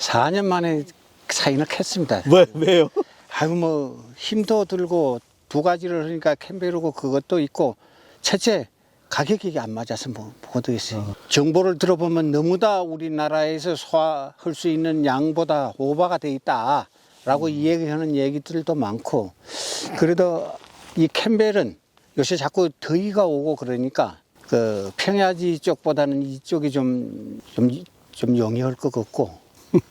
4년 만에 사인을 했습니다. 왜요? 아이고 뭐 힘도 들고 두 가지를 하니까 캠베르고 그것도 있고 첫째 가격이 안 맞아서 뭐 못하겠어요. 정보를 들어보면 너무 다 우리나라에서 소화할 수 있는 양보다 오버가 돼 있다라고 이야기하는 얘기들도 많고 그래도 이 캠벨은 요새 자꾸 더위가 오고 그러니까 그 평야지 쪽보다는 이쪽이 좀 용이할 것 같고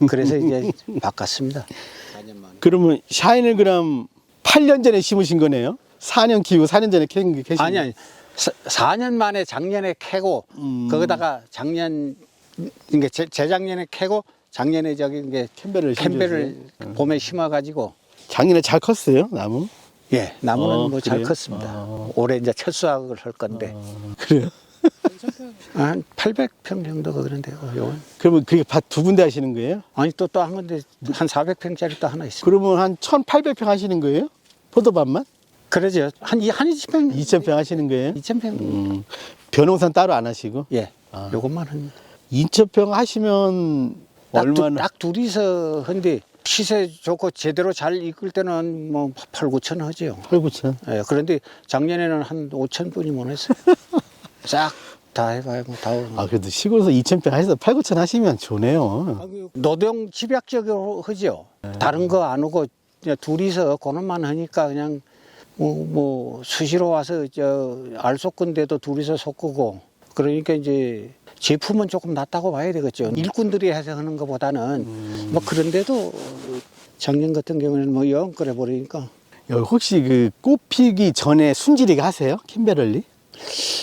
그래서 이제 바꿨습니다. 4년 만에. 그러면 샤인을 그럼 8년 전에 심으신 거네요? 4년 키우고 4년 전에 캐신 거? 아니 4년 만에 작년에 캐고 거기다가 작년 이게 재작년에 캐고 작년에 저기 이게 캠벨을 봄에 심어가지고 작년에 잘 컸어요 나무? 예 나무는 뭐 잘 그래요? 컸습니다. 올해 이제 첫 수확을 할 건데 그래요? 한 800평 정도가 그런데요. 요건. 그러면 그게 밭 두 군데 하시는 거예요? 아니 또 한 건데 한 400평짜리 또 하나 있습니다. 그러면 한 1800평 하시는 거예요? 포도밭만? 그러죠. 한 20평 2000평 하시는 거예요? 2000평. 벼농산 따로 안 하시고? 예. 요것만 합니다. 2000평 하시면 얼마나? 딱 둘이서 한데 시세 좋고 제대로 잘 이끌 때는 뭐 8, 9천 하죠. 8, 9천. 예, 그런데 작년에는 한 5천 분이 못 했어요. 싹 다 해봐야 뭐 다. 아, 그래도 시골에서 2000평 하셔서 8, 9천 하시면 좋네요. 노동 집약적으로 하죠. 다른 거 안 오고 그냥 둘이서 그놈만 하니까 그냥 뭐 수시로 와서 저 알 섞은데도 둘이서 섞고 그러니까 이제 제품은 조금 낫다고 봐야 되겠죠. 일꾼들이 해서 하는 것보다는 뭐 그런데도 작년 같은 경우에는 뭐 영 끓여 버리니까. 여기 혹시 그 꽃 피기 전에 순지리기 하세요? 캠베럴리?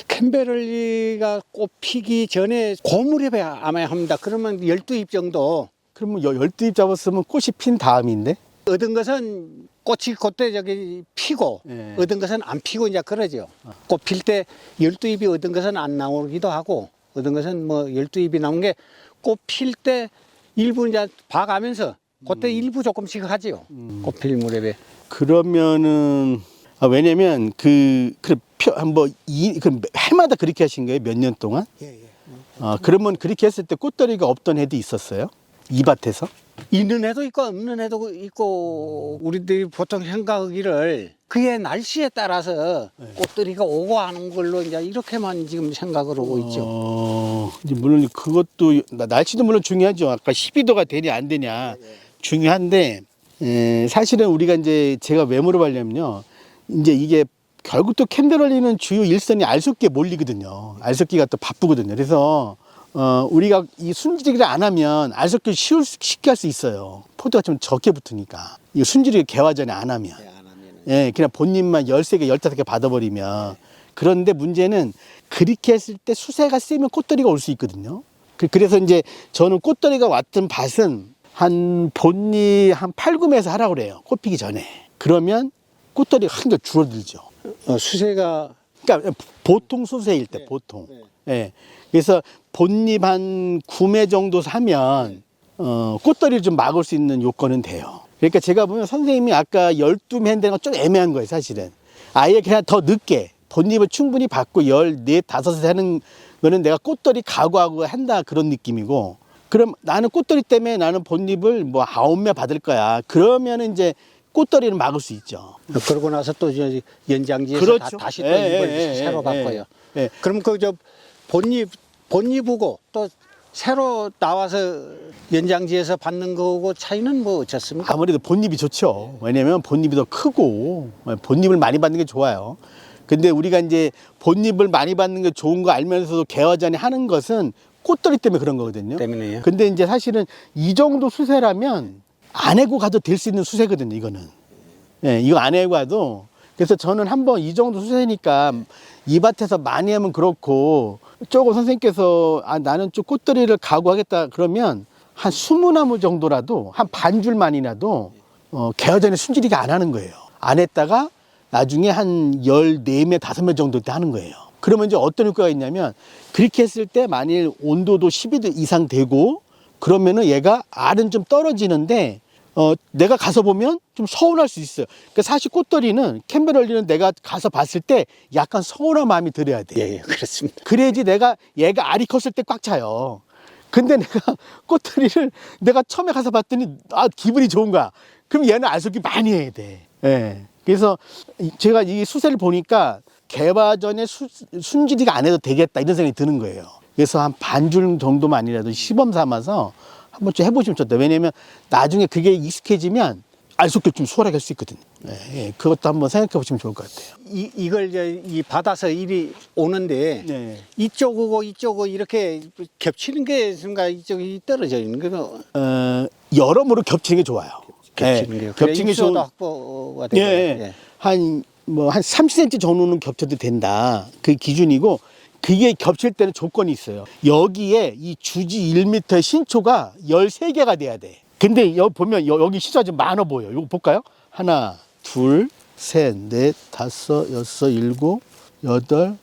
캠베럴리가 꽃 피기 전에 고무렵에 아마 합니다. 그러면 12잎 정도. 그러면 12잎 잡았으면 꽃이 핀 다음인데? 얻은 것은 꽃이 그때 저기 피고 예. 얻은 것은 안 피고 이제 그러죠. 꽃 필 때 12잎이 얻은 것은 안 나오기도 하고 얻은 것은 뭐 12잎이 나온 게 꽃 필 때 일부 이제 봐가면서 그때 일부 조금씩 하지요. 꽃 필 무렵에. 그러면은 왜냐면 그 해마다 그렇게 하신 거예요? 몇 년 동안? 예. 그러면 그렇게 했을 때 꽃더리가 없던 해도 있었어요? 이 밭에서? 있는 해도 있고 없는 해도 있고 우리들이 보통 생각하기를 그의 날씨에 따라서 꽃들이가 오고 하는 걸로 이제 이렇게만 지금 생각을 하고 있죠. 이제 물론 그것도 날씨도 물론 중요하죠. 아까 12도가 되냐 안 되냐 중요한데 사실은 우리가 이제 제가 왜 물어보려면요. 이제 이게 결국 또 캠베럴리는 주요 일선이 알속기에 몰리거든요. 알속기가 또 바쁘거든요. 그래서 우리가 이 순지리기를 안 하면 알속기를 쉽게 할 수 있어요. 포도가 좀 적게 붙으니까. 이 순지리기 개화 전에 안 하면. 예, 그냥 본인만 13개, 15개 받아버리면. 그런데 문제는 그렇게 했을 때 수세가 세면 꽃더리가 올 수 있거든요. 그래서 이제 저는 꽃더리가 왔던 밭은 한 본잎 한 8, 9매에서 하라고 그래요. 꽃 피기 전에. 그러면 꽃더리가 한결 줄어들죠. 수세가 그러니까 보통 수세일 때, 보통. 예. 그래서 본잎 한 9매 정도 사면 꽃더리를 좀 막을 수 있는 요건은 돼요. 그러니까 제가 보면 선생님이 아까 12매인데 좀 애매한 거예요, 사실은. 아예 그냥 더 늦게 본잎을 충분히 받고 14, 5세 하는 거는 내가 꽃더리 각오하고 한다 그런 느낌이고, 그럼 나는 꽃더리 때문에 나는 본잎을 뭐 9매 받을 거야. 그러면은 이제 꽃더리를 막을 수 있죠. 그러고 나서 또 이제 연장지에서 그렇죠. 다시 또 잎을 새로 바꿔요. 그럼 그 저 본잎이고 또 새로 나와서 연장지에서 받는 거고 차이는 뭐 어떻습니까? 아무래도 본잎이 좋죠. 왜냐면 본잎이 더 크고 본잎을 많이 받는 게 좋아요. 근데 우리가 이제 본잎을 많이 받는 게 좋은 거 알면서도 개화 전에 하는 것은 꽃더리 때문에 그런 거거든요. 때문에요. 근데 이제 사실은 이 정도 수세라면 안 해고 가도 될 수 있는 수세거든요, 이거는. 예, 이거 안 해고 가도. 그래서 저는 한번 이 정도 수세니까 이 밭에서 많이 하면 그렇고 조금 선생님께서 나는 좀 꽃더리를 각오하겠다 그러면 한 20나무 정도라도 한 반줄만이라도 개화 전에 순지리기 안 하는 거예요. 안 했다가 나중에 한 14매, 5매 정도 때 하는 거예요. 그러면 이제 어떤 효과가 있냐면 그렇게 했을 때 만일 온도도 12도 이상 되고 그러면은 얘가 알은 좀 떨어지는데 내가 가서 보면 좀 서운할 수 있어요. 그러니까 사실 꽃더리는 캠베럴리는 내가 가서 봤을 때 약간 서운한 마음이 들어야 돼. 예, 그렇습니다. 그래야지 얘가 알이 컸을 때 꽉 차요. 근데 내가 꽃들이를 내가 처음에 가서 봤더니 기분이 좋은 거야. 그럼 얘는 알속기 많이 해야 돼. 예. 그래서 제가 이 수세를 보니까 개화 전에 순지리가 안 해도 되겠다 이런 생각이 드는 거예요. 그래서 한 반줄 정도만이라도 시범 삼아서 한 번쯤 해보시면 좋다. 왜냐면 나중에 그게 익숙해지면 알속기를 좀 수월하게 할 수 있거든요. 예, 그것도 한번 생각해 보시면 좋을 것 같아요. 이걸 이제 이 받아서 일이 오는데 네. 이쪽하고 이쪽하고 이렇게 겹치는 게 순간 이쪽이 떨어져 있는 거는 여러모로 겹치는 게 좋아요. 겹치는 게 겹치는 게 좋은. 입소도 확보가 되고 예. 한 30cm 정도는 겹쳐도 된다. 그 기준이고 그게 겹칠 때는 조건이 있어요. 여기에 이 주지 1m의 신초가 13개가 돼야 돼. 근데 여기 보면 여기 시초가 좀 많아 보여요. 이거 볼까요? 하나, 둘, 셋, 넷, 다섯, 여섯, 일곱, 여덟,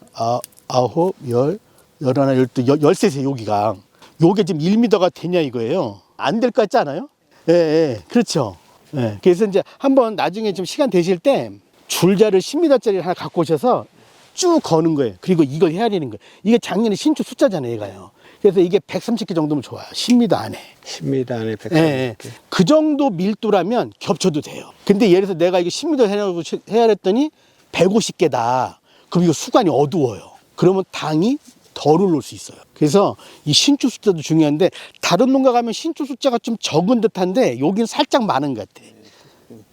아홉, 열, 열하나, 열두, 열셋에 여기가. 요게 지금 1m가 되냐 이거예요. 안 될 것 같지 않아요? 예, 그렇죠. 예. 그래서 이제 한번 나중에 좀 시간 되실 때 줄자를 10m짜리 하나 갖고 오셔서 쭉 거는 거예요. 그리고 이걸 헤아리는 거예요. 이게 작년에 신초 숫자잖아요, 얘가요. 그래서 이게 130개 정도면 좋아요. 10m 안에. 10m 안에 130개. 예. 그 정도 밀도라면 겹쳐도 돼요. 근데 예를 들어서 내가 이게 10m 헤아렸더니 150개다. 그럼 이거 수관이 어두워요. 그러면 당이 덜 올라올 수 있어요. 그래서 이 신초 숫자도 중요한데 다른 농가 가면 신초 숫자가 좀 적은 듯한데 여기는 살짝 많은 것 같아.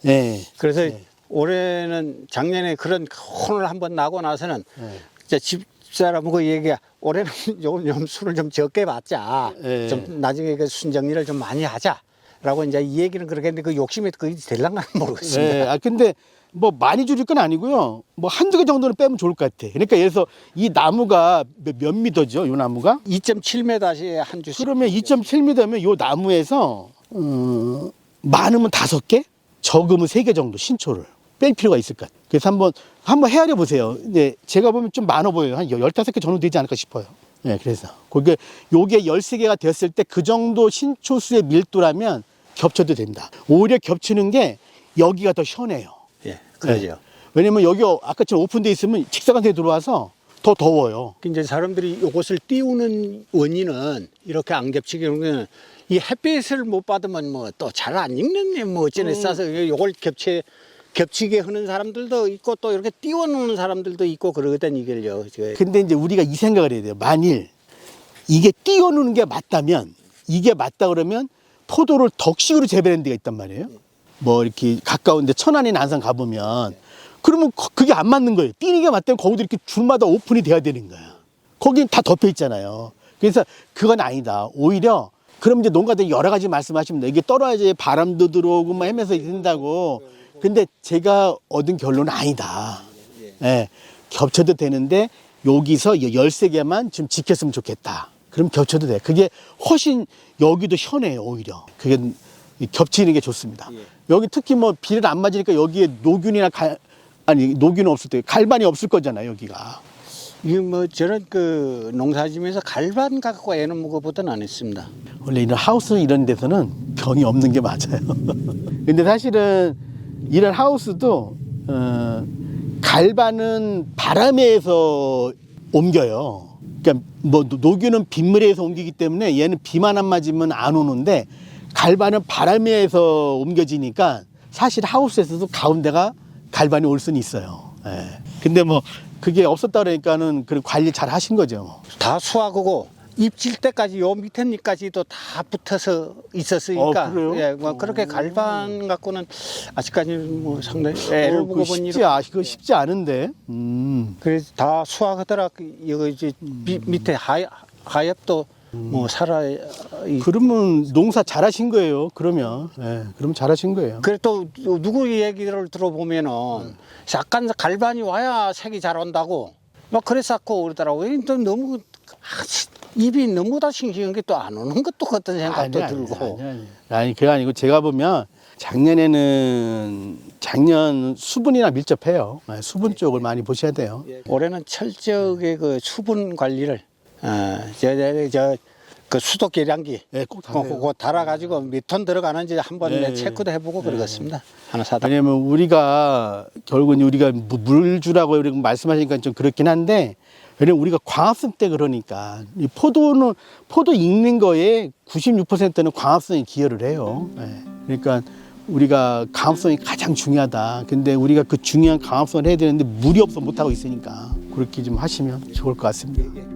예. 그래서 올해는 작년에 그런 혼을 한번 나고 나서는 이제 집사람하고 얘기가 올해는 좀 술을 좀 적게 받자. 예. 좀 나중에 그 순정리를 좀 많이 하자라고 이제 이 얘기는 그렇게 했는데 그 욕심이 그게 될랑가는 모르겠습니다. 예. 근데 뭐 많이 줄일 건 아니고요. 뭐 한두 개 정도는 빼면 좋을 것 같아. 그러니까 예를 들어서 이 나무가 몇 미터죠? 이 나무가? 2.7m에 한 주씩. 그러면 2.7m면 이 나무에서 많으면 5개, 적으면 3개 정도 신초를 뺄 필요가 있을 것 같아요. 그래서 한번 헤아려 보세요. 이제 제가 보면 좀 많아 보여요. 한 15개 정도 되지 않을까 싶어요. 예, 그래서 요게 13개가 되었을 때 그 정도 신초수의 밀도라면 겹쳐도 된다. 오히려 겹치는 게 여기가 더 시원해요. 예, 그러죠. 왜냐면 여기 아까처럼 오픈돼 있으면 직사광선이 들어와서 더 더워요. 이제 사람들이 이것을 띄우는 원인은 이렇게 안 겹치게 하는 거는 이 햇빛을 못 받으면 뭐 또 잘 안 익는 뭐 어쩌네 싸서 이걸 겹치게 하는 사람들도 있고 또 이렇게 띄워놓는 사람들도 있고 그러거든 이걸요. 근데 이제 우리가 이 생각을 해야 돼요. 만일 이게 띄워놓는 게 맞다면 이게 맞다 그러면 포도를 덕식으로 재배하는 데가 있단 말이에요. 뭐 이렇게 가까운데 천안이나 안산 가보면 그러면 그게 안 맞는 거예요. 띄는 게 맞다면 거기도 이렇게 줄마다 오픈이 돼야 되는 거야. 거긴 다 덮여 있잖아요. 그래서 그건 아니다. 오히려 그럼 이제 농가들이 여러 가지 말씀하십니다. 이게 떨어야지 바람도 들어오고 막 하면서 된다고. 근데 제가 얻은 결론은 아니다. 예, 겹쳐도 되는데 여기서 13개만 좀 지켰으면 좋겠다. 그럼 겹쳐도 돼. 그게 훨씬 여기도 현해요, 오히려. 그게 겹치는 게 좋습니다. 여기 특히 뭐 비를 안 맞으니까 여기에 노균이나 노균은 없을 때 갈반이 없을 거잖아요, 여기가. 이게 뭐 저는 그 농사지면서 갈반 갖고 애는 먹어보든 안 했습니다. 원래 이런 하우스 이런 데서는 병이 없는 게 맞아요. 근데 사실은 이런 하우스도 갈반은 바람에 의해서 옮겨요. 그러니까 뭐 노균은 빗물에서 옮기기 때문에 얘는 비만 안 맞으면 안 오는데 갈반은 바람에 의해서 옮겨지니까 사실 하우스에서도 가운데가 갈반이 올 수는 있어요. 예. 근데 뭐 그게 없었다 그러니까는 그 관리 잘 하신 거죠. 다 수확하고 잎질 때까지 요 밑에 잎까지도 다 붙어서 있었으니까 그래요? 예, 뭐 그렇게 갈반 갖고는 아직까지는 뭐 상당히 애를 그거 먹어본 일. 그거 쉽지 않은데. 그래서 다 수확하더라. 여기 이제 밑에 하엽도 뭐 살아. 그러면 농사 잘하신 거예요. 그러면 그럼 잘하신 거예요. 그래 또 누구 얘기를 들어보면은 약간 갈반이 와야 색이 잘 온다고 막 그랬었고 그러더라고요. 또 너무 입이 너무 다 싱싱한 게 또 안 오는 것도 같은 생각도 들고. 아니 그게 아니고 제가 보면 작년 수분이나 밀접해요. 수분 쪽을 많이 보셔야 돼요. 올해는 철저하게 그 수분 관리를 그 수도 계량기 꼭 그거 달아가지고 몇 톤 들어가는지 한번 체크도 해보고 그러겠습니다. 하나 사다. 왜냐면 우리가 결국은 우리가 물 주라고 이렇게 말씀하시니까 좀 그렇긴 한데 왜냐면 우리가 광합성 때 그러니까 이 포도 익는 거에 96%는 광합성이 기여를 해요. 예. 그러니까 우리가 광합성이 가장 중요하다. 근데 우리가 그 중요한 광합성을 해야 되는데 물이 없어 못 하고 있으니까 그렇게 좀 하시면 좋을 것 같습니다.